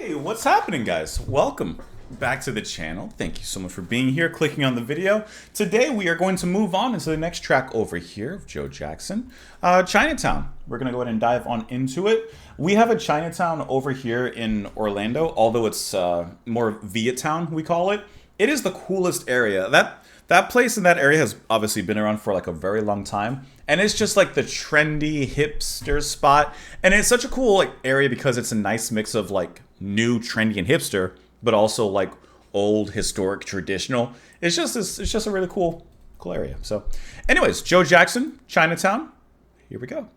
Hey, what's happening, guys? Welcome back to the channel. Thank you so much for being here, clicking on the video. Today we are going to move on into the next track over here of Joe Jackson, Chinatown. We're going to go ahead and dive on into it. We have a Chinatown over here in Orlando, although it's more Viettown, we call it. It is the coolest area. That place in that area has obviously been around for like a very long time. And it's just like the trendy hipster spot. And it's such a cool like area because it's a nice mix of like new, trendy, and hipster, but also like old, historic, traditional. It's just a really cool area. So anyways, Joe Jackson, Chinatown. Here we go.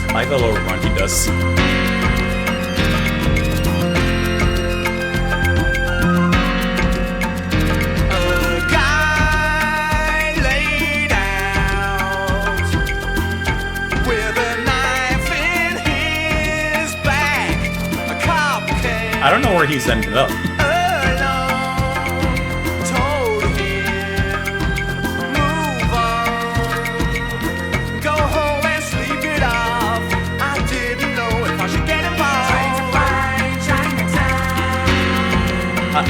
I like the little run he does. A guy laid out with a knife in his back. A cop came. I don't know where he's ended up.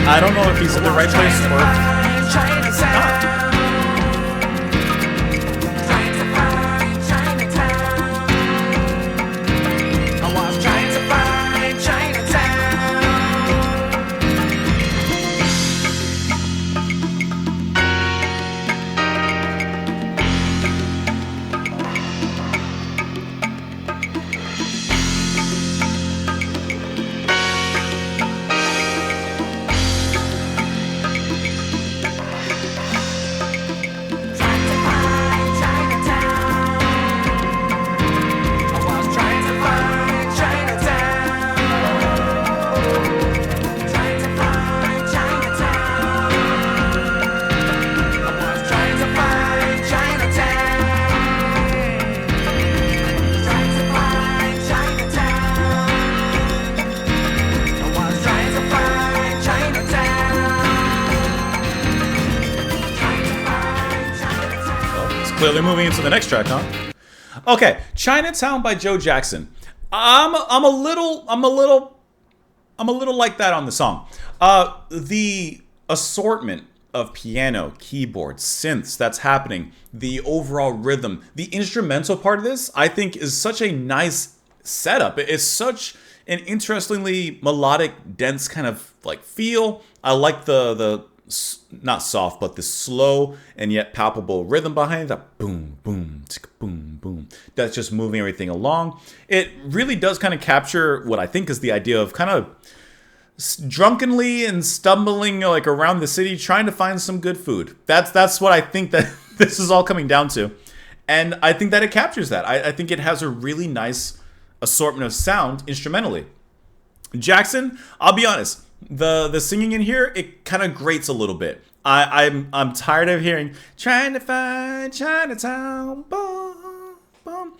I don't know if he's in the right place or not. Clearly moving into the next track, huh? Okay, Chinatown by Joe Jackson. I'm a little like that on the song. The assortment of piano, keyboard, synths that's happening, the overall rhythm, the instrumental part of this, I think is such a nice setup. It's such an interestingly melodic, dense kind of like feel. I like the not soft, but the slow and yet palpable rhythm behind that boom, boom, tick, boom, boom. That's just moving everything along. It really does kind of capture what I think is the idea of kind of drunkenly and stumbling like around the city trying to find some good food. That's what I think that this is all coming down to. And I think that it captures that. I think it has a really nice assortment of sound instrumentally. Jackson, I'll be honest, the singing in here, it kind of grates a little bit. I'm tired of hearing trying to find Chinatown. Boom, boom.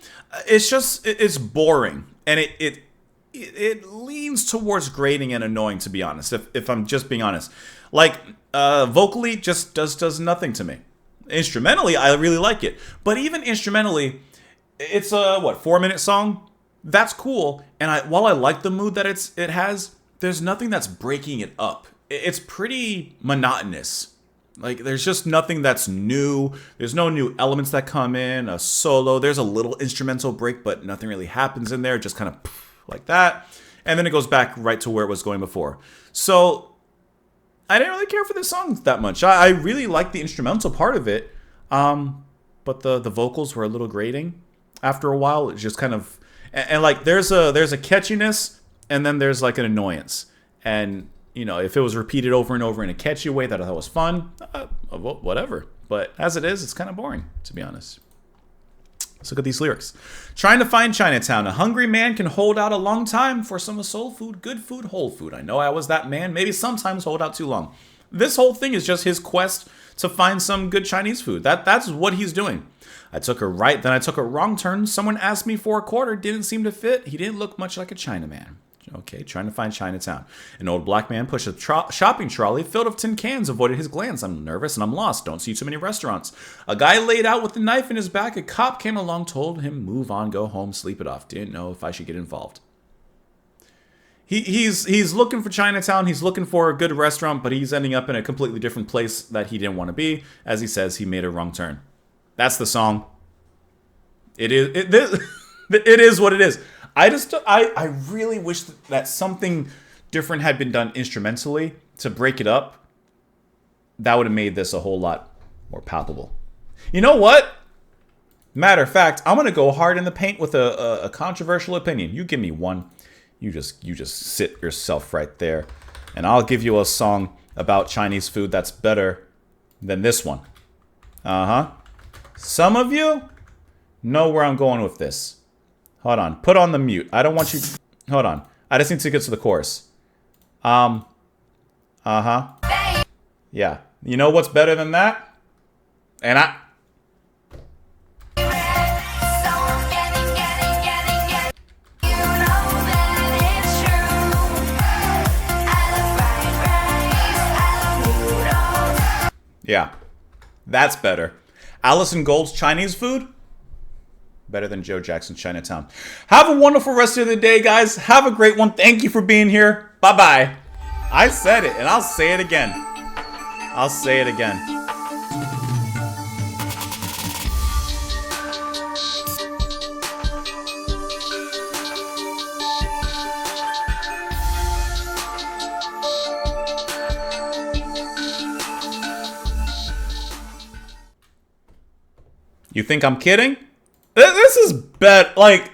It's boring, and it leans towards grating and annoying, to be honest. If I'm just being honest, like vocally, just does nothing to me. Instrumentally, I really like it, but even instrumentally, it's a 4-minute song. That's cool, and while I like the mood that it has, there's nothing that's breaking it up. It's pretty monotonous. Like, there's just nothing that's new. There's no new elements that come in. A solo. There's a little instrumental break, but nothing really happens in there. Just kind of like that. And then it goes back right to where it was going before. So, I didn't really care for this song that much. I really liked the instrumental part of it. But the vocals were a little grating. After a while, it just kind of... And like, there's a catchiness, and then there's like an annoyance. And, you know, if it was repeated over and over in a catchy way that I thought was fun, whatever. But as it is, it's kind of boring, to be honest. Let's look at these lyrics. Trying to find Chinatown. A hungry man can hold out a long time for some soul food, good food, whole food. I know I was that man. Maybe sometimes hold out too long. This whole thing is just his quest to find some good Chinese food. That's what he's doing. I took a right, then I took a wrong turn. Someone asked me for a quarter, didn't seem to fit. He didn't look much like a Chinaman. Okay, trying to find Chinatown. An old black man pushed a shopping trolley filled with tin cans, avoided his glance. I'm nervous and I'm lost. Don't see too many restaurants. A guy laid out with a knife in his back. A cop came along, told him, move on, go home, sleep it off. Didn't know if I should get involved. He's looking for Chinatown. He's looking for a good restaurant, but he's ending up in a completely different place that he didn't want to be. As he says, he made a wrong turn. That's the song. It is what it is. I really wish that something different had been done instrumentally to break it up. That would have made this a whole lot more palpable. You know what? Matter of fact, I'm gonna go hard in the paint with a controversial opinion. You give me one. You just sit yourself right there, and I'll give you a song about Chinese food that's better than this one. Some of you know where I'm going with this. Hold on. Put on the mute. I don't want you... Hold on. I just need to get to the chorus. Yeah. You know what's better than that? And I... Yeah. That's better. Allison Gold's Chinese food? Better than Joe Jackson's Chinatown. Have a wonderful rest of the day, guys. Have a great one. Thank you for being here. Bye-bye. I said it, and I'll say it again. I'll say it again. You think I'm kidding? This is bad. Like,